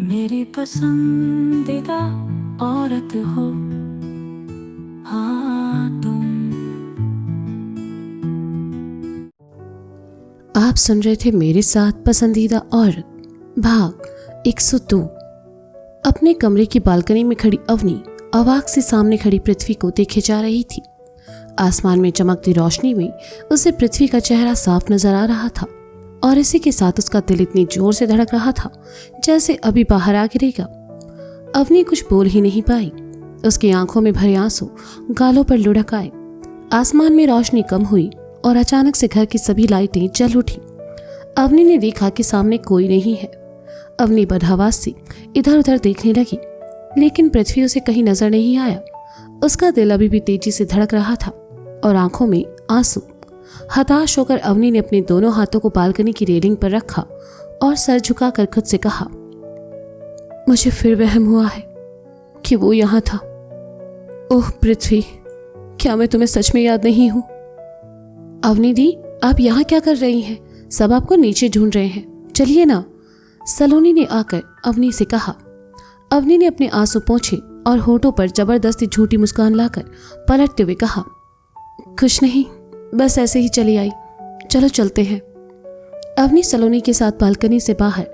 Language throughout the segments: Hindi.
मेरी पसंदीदा औरत हो, हाँ तुम। आप सुन रहे थे मेरे साथ पसंदीदा औरत भाग 102। अपने कमरे की बालकनी में खड़ी अवनी अवाक से सामने खड़ी पृथ्वी को देखे जा रही थी। आसमान में चमकती रोशनी में उसे पृथ्वी का चेहरा साफ नजर आ रहा था और इसी के साथ उसका दिल इतनी जोर से धड़क रहा था जैसे अभी बाहर आ गिरेगा। अवनी कुछ बोल ही नहीं पाई। उसकी आंखों में भरे आंसू गालों पर लुढ़क आए। आसमान में रोशनी कम हुई और अचानक से घर की सभी लाइटें जल उठी। अवनी ने देखा कि सामने कोई नहीं है। अवनी बदहवास से इधर उधर देखने लगी, लेकिन पृथ्वी उसे कहीं नजर नहीं आया। उसका दिल अभी भी तेजी से धड़क रहा था और आंखों में आंसू। हताश होकर अवनी ने अपने दोनों हाथों को बालकनी की रेलिंग पर रखा और सर झुकाकर खुद से कहा, मुझे फिर वहम हुआ है कि वो यहां था। ओह पृथ्वी, क्या मैं तुम्हें सच में याद नहीं हूं? अवनी दी, आप यहाँ क्या कर रही हैं? सब आपको नीचे ढूंढ रहे हैं, चलिए ना। सलोनी ने आकर अवनी से कहा। अवनी ने अपने आंसू पोंछे और होठों पर जबरदस्ती झूठी मुस्कान लाकर पलटते हुए कहा, कुछ नहीं, बस ऐसे ही चली आई, चलो चलते हैं। अवनी सलोनी के साथ बालकनी से बाहर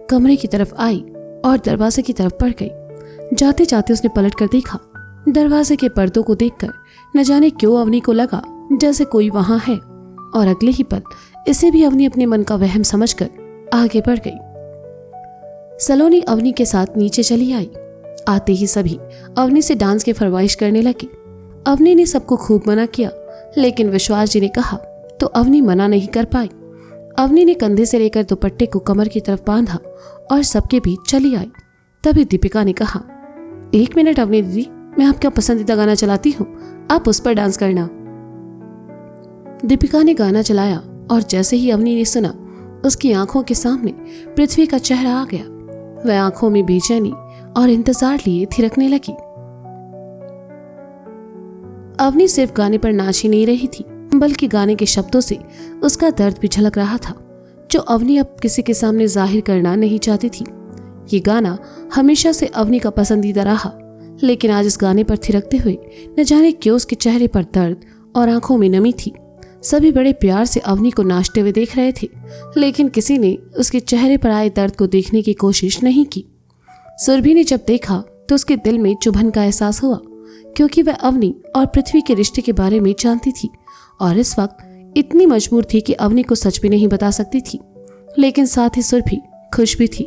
कमरे की तरफ आई और दरवाजे की तरफ बढ़ गई। जाते जाते उसने पलट कर देखा। दरवाजे के पर्दों को देखकर न जाने क्यों अवनी को लगा जैसे कोई वहां है, और अगले ही पल इसे भी अवनी अपने मन का वहम समझकर आगे बढ़ गई। सलोनी अवनी के साथ नीचे चली आई। आते ही सभी अवनी से डांस की फरमाइश करने लगे। अवनी ने सबको खूब मना किया, लेकिन विश्वास जी ने कहा तो अवनी मना नहीं कर पाई। अवनी ने कंधे से लेकर दुपट्टे को कमर की तरफ बांधा और सबके बीच चली आई। तभी दीपिका ने कहा, एक मिनट अवनी दीदी, मैं आपका पसंदीदा गाना चलाती हूँ, आप उस पर डांस करना। दीपिका ने गाना चलाया और जैसे ही अवनी ने सुना, उसकी आंखों के सामने पृथ्वी का चेहरा आ गया। वह आंखों में बेचैनी और इंतजार लिए थिरकने लगी। अवनी सिर्फ गाने पर नाच ही नहीं रही थी, बल्कि गाने के शब्दों से उसका दर्द भी झलक रहा था, जो अवनी अब किसी के सामने जाहिर करना नहीं चाहती थी। ये गाना हमेशा से अवनी का पसंदीदा रहा, लेकिन आज इस गाने पर थिरकते हुए न जाने क्यों उसके चेहरे पर दर्द और आंखों में नमी थी। सभी बड़े प्यार से अवनी को नाचते हुए देख रहे थे, लेकिन किसी ने उसके चेहरे पर आए दर्द को देखने की कोशिश नहीं की। सुरभि ने जब देखा तो उसके दिल में चुभन का एहसास हुआ, क्योंकि वह अवनी और पृथ्वी के रिश्ते के बारे में जानती थी और इस वक्त इतनी मजबूर थी कि अवनी को सच भी नहीं बता सकती थी। लेकिन साथ ही सुरभि खुश भी थी।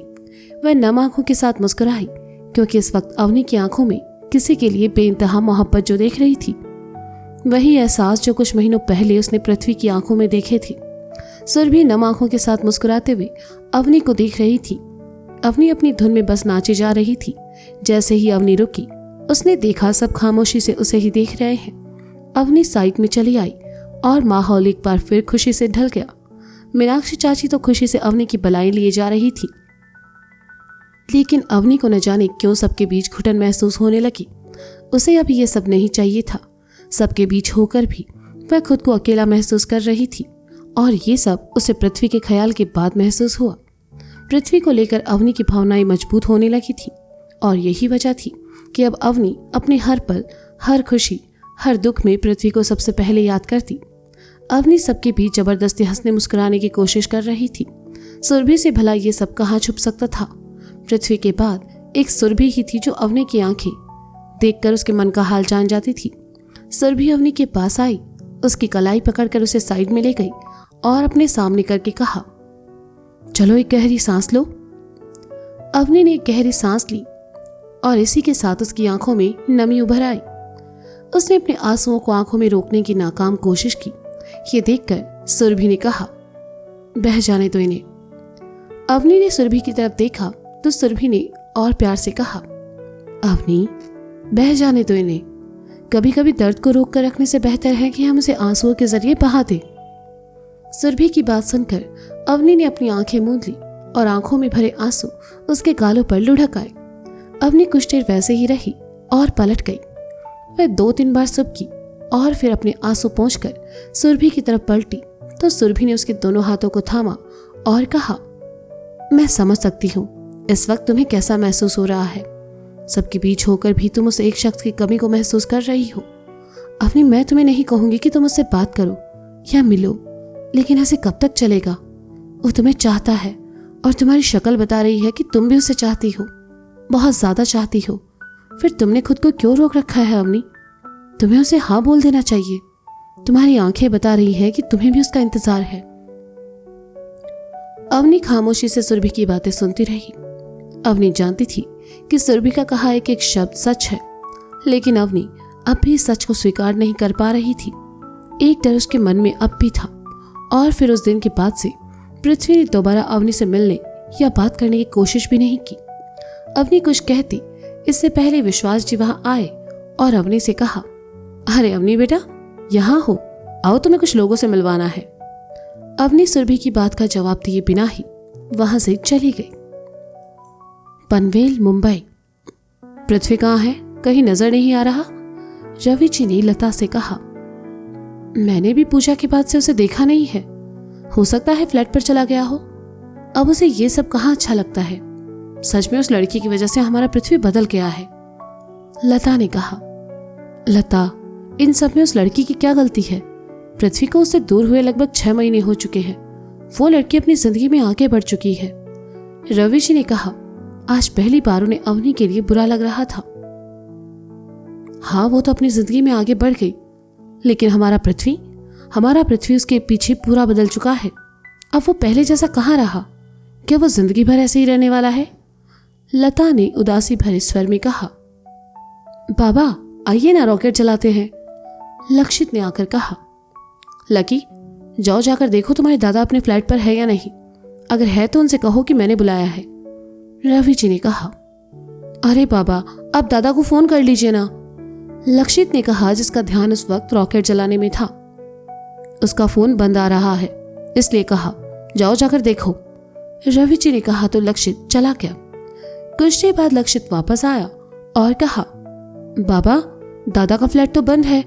वह नम आंखों के साथ मुस्कुराई, क्योंकि इस वक्त अवनी की आंखों में किसी के लिए बेइंतहा मोहब्बत जो देख रही थी, वही एहसास जो कुछ महीनों पहले उसने पृथ्वी की आंखों में देखे थे। सुरभि नम आंखों के साथ मुस्कुराते हुए अवनी को देख रही थी। अवनी अपनी धुन में बस नाचे जा रही थी। जैसे ही अवनी रुकी, उसने देखा सब खामोशी से उसे ही देख रहे हैं। अवनी साइड में चली आई और माहौल एक बार फिर खुशी से ढल गया। मीनाक्षी चाची तो खुशी से अवनी की बलाएं लिए जा रही थी, लेकिन अवनी को न जाने क्यों सबके बीच घुटन महसूस होने लगी। उसे अब ये सब नहीं चाहिए था। सबके बीच होकर भी वह खुद को अकेला महसूस कर रही थी, और ये सब उसे पृथ्वी के ख्याल के बाद महसूस हुआ। पृथ्वी को लेकर अवनी की भावनाएं मजबूत होने लगी थी, और यही वजह थी कि अब अवनी अपने हर पल, हर खुशी, हर दुख में पृथ्वी को सबसे पहले याद करती। अवनी सबके बीच जबरदस्ती हंसने मुस्कुराने की कोशिश कर रही थी। सुरभि से भला ये सब कहाँ छुप सकता था? पृथ्वी के बाद एक सुरभि ही थी जो अवनी की आंखें देखकर उसके मन का हाल जान जाती थी। सुरभि अवनी के पास आई, उसकी कलाई पकड़कर उसे साइड में ले गई और अपने सामने करके कहा, चलो एक गहरी सांस लो। अवनी ने एक गहरी सांस ली और इसी के साथ उसकी आंखों में नमी उभर आई। उसने अपने आंसुओं को आंखों में रोकने की नाकाम कोशिश की। ये देखकर सुरभि ने कहा, बह जाने दो इन्हें। अवनी ने सुरभि की तरफ देखा तो सुरभि ने और प्यार से कहा, अवनी, बह जाने दो इन्हें। कभी कभी दर्द को रोक कर रखने से बेहतर है कि हम उसे आंसुओं के जरिए बहा दें। सुरभि की बात सुनकर अवनी ने अपनी आंखें मूंद ली और आंखों में भरे आंसू उसके गालों पर लुढ़क आए। अवनी कुछ देर वैसे ही रही और पलट गई। वह 2-3 बार सुबकी और फिर अपने आंसू पोंछकर सुरभि की तरफ पलटी तो सुरभि ने उसके दोनों हाथों को थामा और कहा, मैं समझ सकती हूँ इस वक्त तुम्हें कैसा महसूस हो रहा है? सबके बीच होकर भी तुम उस एक शख्स की कमी को महसूस कर रही हो। अवनी, मैं तुम्हें नहीं कहूंगी कि तुम उससे बात करो या मिलो, लेकिन ऐसे कब तक चलेगा? वो तुम्हें चाहता है और तुम्हारी शक्ल बता रही है कि तुम भी उसे चाहती हो, बहुत ज्यादा चाहती हो। फिर तुमने खुद को क्यों रोक रखा है अवनी? तुम्हें उसे हाँ बोल देना चाहिए। तुम्हारी आंखें बता रही है कि तुम्हें भी उसका इंतजार है। अवनी खामोशी से सुरभि की बातें सुनती रही। अवनी जानती थी कि सुरभि का कहा एक शब्द सच है, लेकिन अवनी अब भी सच को स्वीकार नहीं कर पा रही थी। एक डर उसके मन में अब भी था। और फिर उस दिन के बाद से पृथ्वी ने दोबारा अवनी से मिलने या बात करने की कोशिश भी नहीं की। अवनी कुछ कहती इससे पहले विश्वास जी वहां आए और अवनी से कहा, अरे अवनी बेटा, यहाँ हो, आओ, तुम्हें कुछ लोगों से मिलवाना है। अवनी सुरभि की बात का जवाब दिए बिना ही वहां से चली गई। पनवेल, मुंबई। पृथ्वी कहाँ है? कहीं नजर नहीं आ रहा। रवि जी ने लता से कहा, मैंने भी पूजा के बाद से उसे देखा नहीं है। हो सकता है फ्लैट पर चला गया हो। अब उसे ये सब कहाँ अच्छा लगता है। सच में उस लड़की की वजह से हमारा पृथ्वी बदल गया है। लता ने कहा, लता, इन सब में उस लड़की की क्या गलती है? पृथ्वी को उससे दूर हुए लगभग 6 महीने हो चुके हैं। वो लड़की अपनी जिंदगी में आगे बढ़ चुकी है। रवि जी ने कहा, आज पहली बार उन्हें अवनी के लिए बुरा लग रहा था। हाँ, वो तो अपनी जिंदगी में आगे बढ़ गई, लेकिन हमारा पृथ्वी उसके पीछे पूरा बदल चुका है। अब वो पहले जैसा कहाँ रहा? क्या वो जिंदगी भर ऐसे ही रहने वाला है? लता ने उदासी भरे स्वर में कहा, बाबा आइए ना, रॉकेट चलाते हैं। लक्षित ने आकर कहा, लकी, जाओ जाकर देखो तुम्हारे दादा अपने फ्लैट पर है या नहीं। अगर है तो उनसे कहो कि मैंने बुलाया है। रवि जी ने कहा, अरे बाबा, आप दादा को फोन कर लीजिए ना। लक्षित ने कहा, जिसका ध्यान उस वक्त रॉकेट जलाने में था। उसका फोन बंद आ रहा है, इसलिए कहा जाओ जाकर देखो। रवि जी ने कहा तो लक्षित चला गया। कुछ देर बाद लक्षित वापस आया और कहा, बाबा, दादा का फ्लैट तो बंद है,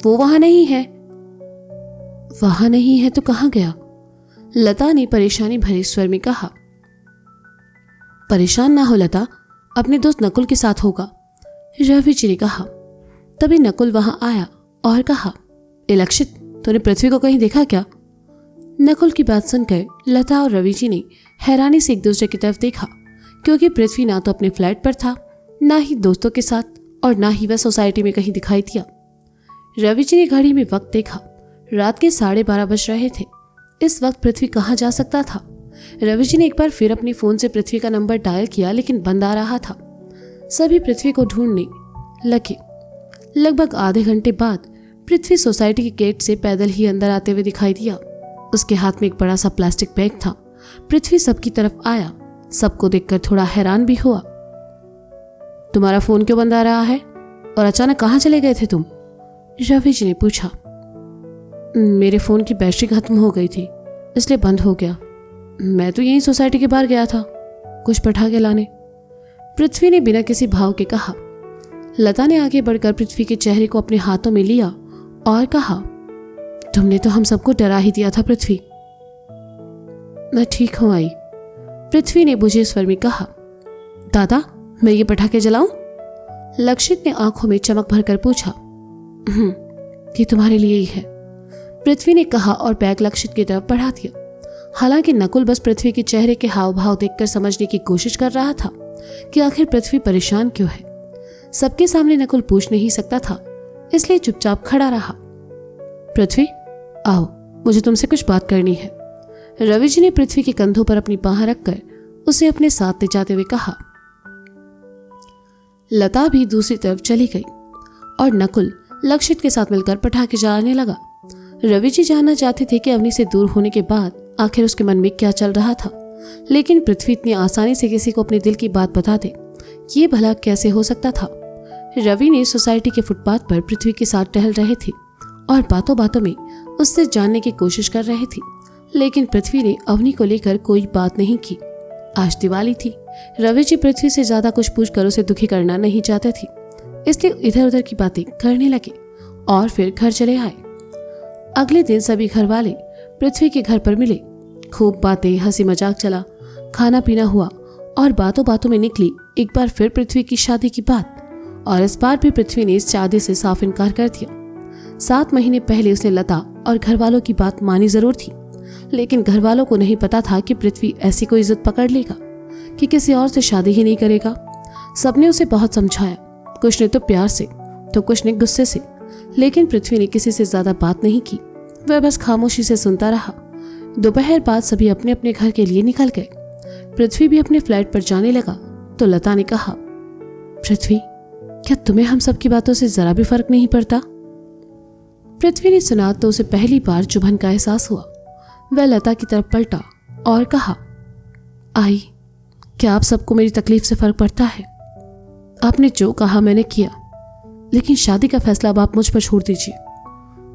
वो वहां नहीं है। वहां नहीं है तो कहां गया? लता ने परेशानी भरे स्वर में कहा। परेशान ना हो लता, अपने दोस्त नकुल के साथ होगा। रवि जी ने कहा। तभी नकुल वहां आया और कहा, ए लक्षित, तूने पृथ्वी को कहीं देखा क्या? नकुल की बात सुनकर लता और रवि जी ने हैरानी से एक दूसरे की तरफ देखा, क्योंकि पृथ्वी ना तो अपने फ्लैट पर था, ना ही दोस्तों के साथ, और ना ही वह सोसाइटी में कहीं दिखाई दिया। रवि जी ने घड़ी में वक्त देखा। रात के 12:30 बज रहे थे। इस वक्त पृथ्वी कहाँ जा सकता था? रवि जी ने एक बार फिर अपने फोन से पृथ्वी का नंबर डायल किया, लेकिन बंद आ रहा था। सभी पृथ्वी को ढूंढने लगे। लगभग आधे घंटे बाद पृथ्वी सोसाइटी के गेट से पैदल ही अंदर आते हुए दिखाई दिया। उसके हाथ में एक बड़ा सा प्लास्टिक बैग था। पृथ्वी सबकी तरफ आया। सबको देखकर थोड़ा हैरान भी हुआ। तुम्हारा फोन क्यों बंद आ रहा है और अचानक कहाँ चले गए थे तुम? रवि जी ने पूछा। मेरे फोन की बैटरी खत्म हो गई थी, इसलिए बंद हो गया। मैं तो यहीं सोसाइटी के बाहर गया था कुछ पटाखे लाने। पृथ्वी ने बिना किसी भाव के कहा। लता ने आगे बढ़कर पृथ्वी के चेहरे को अपने हाथों में लिया और कहा, तुमने तो हम सबको डरा ही दिया था पृथ्वी। मैं ठीक हूं आई। पृथ्वी ने बुझे स्वर में कहा। दादा, मैं ये पटाखे जलाऊं? लक्षित ने आंखों में चमक भरकर पूछा। ये तुम्हारे लिए ही है, पृथ्वी ने कहा और बैग लक्षित की तरफ बढ़ा दिया। हालांकि नकुल बस पृथ्वी के चेहरे के हाव भाव देखकर समझने की कोशिश कर रहा था कि आखिर पृथ्वी परेशान क्यों है। सबके सामने नकुल पूछ नहीं सकता था, इसलिए चुपचाप खड़ा रहा। पृथ्वी, आओ, मुझे तुमसे कुछ बात करनी है। रवि जी ने पृथ्वी के कंधों पर अपनी बाह रखकर उसे अपने साथ ले जाते हुए कहा। लता भी दूसरी तरफ चली गई और नकुल लक्षित के साथ मिलकर पटाखे जलाने लगा। रवि जी जानना चाहते थे कि अवनी से दूर होने के बाद आखिर उसके मन में क्या चल रहा था, लेकिन पृथ्वी इतनी आसानी से किसी को अपने दिल की बात बता दे, ये भला कैसे हो सकता था? रवि ने सोसाइटी के फुटपाथ पर पृथ्वी के साथ टहल रहे थे और बातों बातों में उससे जानने की कोशिश कर रहे थे, लेकिन पृथ्वी ने अवनी को लेकर कोई बात नहीं की। आज दिवाली थी। रवि जी पृथ्वी से ज्यादा कुछ पूछकर उसे दुखी करना नहीं चाहते थे, इसलिए इधर उधर की बातें करने लगे और फिर घर चले आए। अगले दिन सभी घर वाले पृथ्वी के घर पर मिले। खूब बातें, हंसी मजाक चला, खाना पीना हुआ और बातों बातों में निकली एक बार फिर पृथ्वी की शादी की बात, और इस बार भी पृथ्वी ने इस शादी से साफ इनकार कर दिया। 7 महीने पहले उसने लता और घर वालों की बात मानी जरूर थी, लेकिन घर वालों को नहीं पता था कि पृथ्वी ऐसी कोई इज्जत पकड़ लेगा कि किसी और से शादी ही नहीं करेगा। सबने उसे बहुत समझाया, कुछ ने तो प्यार से तो कुछ ने गुस्से से, लेकिन पृथ्वी ने किसी से ज्यादा बात नहीं की। वह बस खामोशी से सुनता रहा। दोपहर बाद सभी अपने अपने घर के लिए निकल गए। पृथ्वी भी अपने फ्लैट पर जाने लगा तो लता ने कहा, पृथ्वी, क्या तुम्हें हम सब की बातों से जरा भी फर्क नहीं पड़ता? पृथ्वी ने सुना तो उसे पहली बार चुभन का एहसास हुआ। वह लता की तरफ पलटा और कहा, आई, क्या आप सबको मेरी तकलीफ से फर्क पड़ता है? आपने जो कहा मैंने किया, लेकिन शादी का फैसला अब आप मुझ पर छोड़ दीजिए।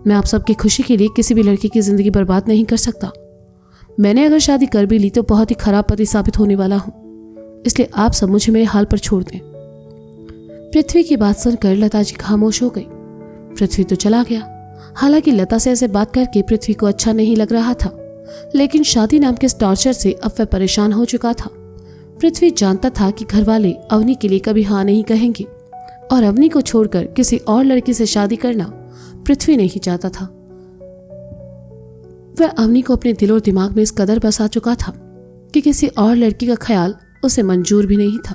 मैं आप सबकी खुशी के लिए किसी भी लड़की की जिंदगी बर्बाद नहीं कर सकता। मैंने अगर शादी कर भी ली तो बहुत ही खराब पति साबित होने वाला हूं, इसलिए आप सब मुझे मेरे हाल पर छोड़ दें। पृथ्वी की बात सुनकर लता जी खामोश हो गई। पृथ्वी तो चला गया। हालांकि लता से ऐसे बात करके पृथ्वी को अच्छा नहीं लग रहा था, लेकिन शादी नाम के इस टॉर्चर से अब वह परेशान हो चुका था। पृथ्वी जानता था कि घर वाले अवनी के लिए कभी हाँ नहीं कहेंगे, और अवनी को छोड़कर किसी और लड़की से शादी करना पृथ्वी नहीं चाहता था। वह अवनी को अपने दिल और दिमाग में इस कदर बसा चुका था कि किसी और लड़की का ख्याल उसे मंजूर भी नहीं था।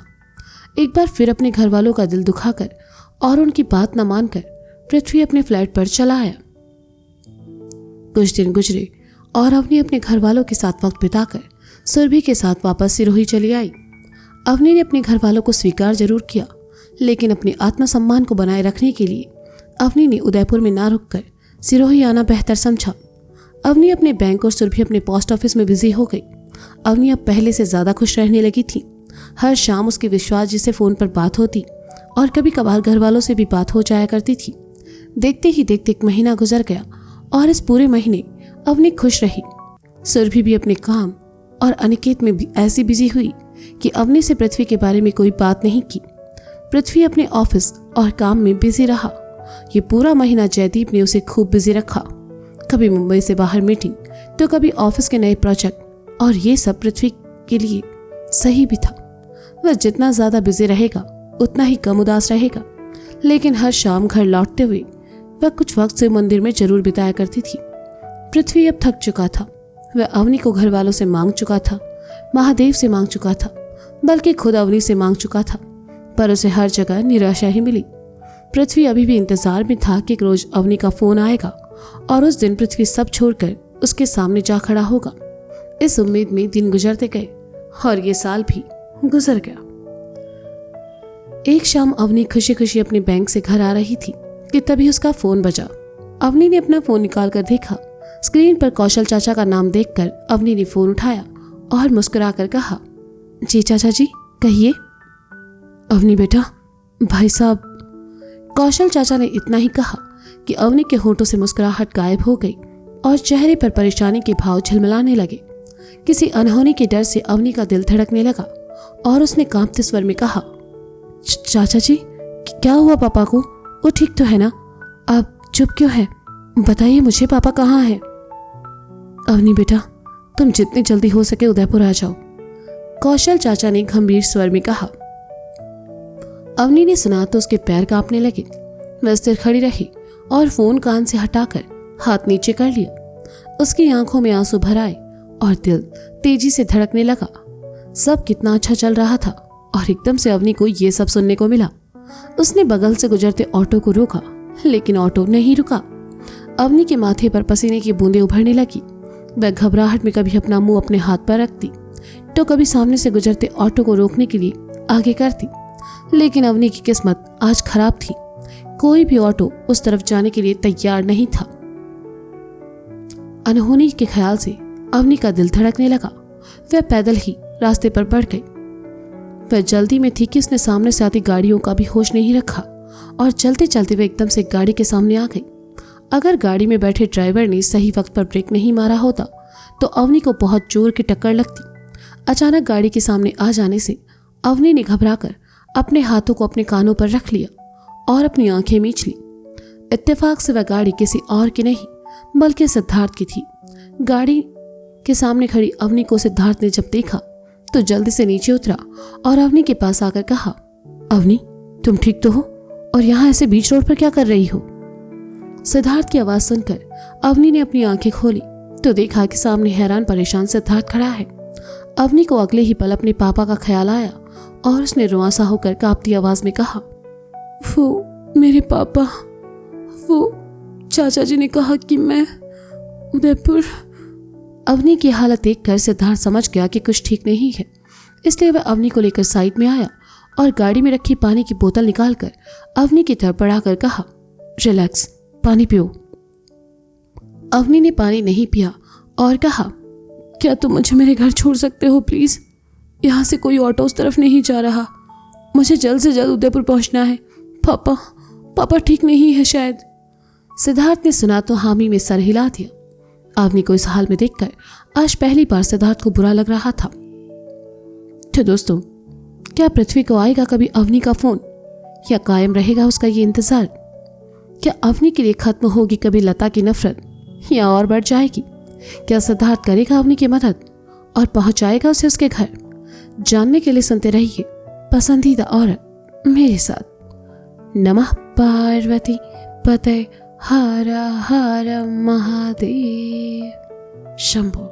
एक बार फिर अपने घर वालों का दिल दुखाकर और उनकी बात न मानकर पृथ्वी अपने फ्लैट पर चला आया। कुछ दिन गुजरे और अवनी अपने घर वालों के साथ वक्त बिताकर सुरभि के साथ वापस सिरोही चली आई। अवनी ने अपने घर वालों को स्वीकार जरूर किया, लेकिन अपने आत्मसम्मान को बनाए रखने के लिए अवनी ने उदयपुर में ना रुककर सिरोही आना बेहतर समझा। अवनी अपने बैंक और सुरभि अपने पोस्ट ऑफिस में बिजी हो गई। अवनी अब पहले से ज्यादा खुश रहने लगी थी। हर शाम उसके विश्वास जी से फोन पर बात होती और कभी कभार घर वालों से भी बात हो जाया करती थी। देखते ही देखते 1 महीना गुजर गया और इस पूरे महीने अवनी खुश रही। सुरभि भी अपने काम और अनिकेत में भी ऐसी बिजी हुई कि अवनी से पृथ्वी के बारे में कोई बात नहीं की। पृथ्वी अपने ऑफिस और काम में बिजी रहा। ये पूरा महीना जयदीप ने उसे खूब बिजी रखा। कभी मुंबई से बाहर मीटिंग तो कभी ऑफिस के नए प्रोजेक्ट, और ये सब पृथ्वी के लिए सही भी था। वह जितना ज्यादा बिजी रहेगा उतना ही कम उदास रहेगा, लेकिन हर शाम घर लौटते हुए वह कुछ वक्त से मंदिर में जरूर बिताया करती थी। पृथ्वी अब थक चुका था। वह अवनी को घर वालों से मांग चुका था, महादेव से मांग चुका था, बल्कि खुद अवनी से मांग चुका था, पर उसे हर जगह निराशा ही मिली। पृथ्वी अभी भी इंतजार में था कि रोज अवनी का फोन आएगा और उस दिन पृथ्वी सब छोड़कर उसके सामने जा खड़ा होगा। इस उम्मीद में दिन गुजरते गए और ये साल भी गुजर गया। एक शाम अवनी खुशी खुशी अपने बैंक से घर आ रही थी कि तभी उसका फोन बजा। अवनी ने अपना फोन निकाल कर देखा। स्क्रीन पर कौशल चाचा का नाम देखकर अवनी ने फोन उठाया और मुस्कुराकर कहा, जी चाचा जी, कहिए। अवनी बेटा, भाई साहब। कौशल चाचा ने इतना ही कहा कि अवनी के होंठों से मुस्कुराहट गायब हो गई और चेहरे पर परेशानी के भाव झिलमिलाने लगे। किसी अनहोनी के डर से अवनी का दिल धड़कने लगा और उसने कांपते स्वर में कहा, चाचा जी, क्या हुआ पापा को? वो ठीक तो है ना? आप चुप क्यों है? बताइए मुझे, पापा कहाँ है? अवनी बेटा, तुम जितनी जल्दी हो सके उदयपुर आ जाओ, कौशल चाचा ने गंभीर स्वर में कहा। अवनी ने सुना तो उसके पैर कांपने लगे। वह स्थिर खड़ी रही और फोन कान से हटाकर हाथ नीचे कर लिया। उसकी आंखों में आंसू भर आए और दिल तेजी से धड़कने लगा। सब कितना अच्छा चल रहा था और एकदम से अवनी को ये सब सुनने को मिला। उसने बगल से गुजरते ऑटो को रोका, लेकिन ऑटो नहीं रुका। अवनी के माथे पर पसीने की बूंदें उभरने लगी। वह घबराहट में कभी अपना मुंह अपने हाथ पर रखती तो कभी सामने से गुजरते ऑटो को रोकने के लिए आगे करती, लेकिन अवनी की किस्मत आज खराब थी। कोई भी ऑटो उस तरफ जाने के लिए तैयार नहीं था। अनहोनी के ख्याल से अवनी का दिल धड़कने लगा। वह पैदल ही रास्ते पर बढ़ गई। वह जल्दी में थी कि उसने सामने से आती गाड़ियों का भी होश नहीं रखा और चलते चलते वह एकदम से गाड़ी के सामने आ गई। अगर गाड़ी में बैठे ड्राइवर ने सही वक्त पर ब्रेक नहीं मारा होता तो अवनी को बहुत जोर की टक्कर लगती। अचानक गाड़ी के सामने आ जाने से अवनी ने घबराकर अपने हाथों को अपने कानों पर रख लिया और अपनी आंखें मीच ली। इत्तेफाक से वह गाड़ी किसी और की नहीं बल्कि सिद्धार्थ की थी। गाड़ी के सामने खड़ी अवनी को सिद्धार्थ ने जब देखा तो जल्दी से नीचे उतरा और अवनी के पास आकर कहा, अवनी तुम ठीक तो हो, और यहाँ ऐसे बीच रोड पर क्या कर रही हो? सिद्धार्थ की आवाज सुनकर अवनी ने अपनी आंखें खोली तो देखा कि सामने हैरान परेशान सिद्धार्थ खड़ा है। अवनी को अगले ही पल अपने पापा का ख्याल आया और उसने रुआंसा होकर कांपती आवाज में कहा, वो मेरे पापा, वो चाचा जी ने कहा कि मैं उदयपुर। अवनी की हालत देखकर सिद्धार्थ समझ गया कि कुछ ठीक नहीं है, इसलिए वह अवनी को लेकर साइड में आया और गाड़ी में रखी पानी की बोतल निकालकर अवनी की तरफ बढ़ाकर कहा, रिलैक्स, पानी पियो। अवनी ने पानी नहीं पिया और कहा, क्या तुम मुझे मेरे घर छोड़ सकते हो प्लीज? यहाँ से कोई ऑटो उस तरफ नहीं जा रहा, मुझे जल्द से जल्द उदयपुर पहुंचना है। पापा ठीक नहीं है शायद। सिद्धार्थ ने सुना तो हामी में सर हिला दिया। अवनी को इस हाल में देखकर आज पहली बार सिद्धार्थ को बुरा लग रहा था। तो दोस्तों, क्या पृथ्वी को आएगा कभी अवनी का फोन, या कायम रहेगा उसका ये इंतजार? क्या अवनी के लिए खत्म होगी कभी लता की नफरत, या और बढ़ जाएगी? क्या सिद्धार्थ करेगा अवनी की मदद और पहुंचाएगा उसे उसके घर? जानने के लिए सुनते रहिए पसंदीदा औरत मेरे साथ। नमः पार्वती पते हर हर महादेव शंभो।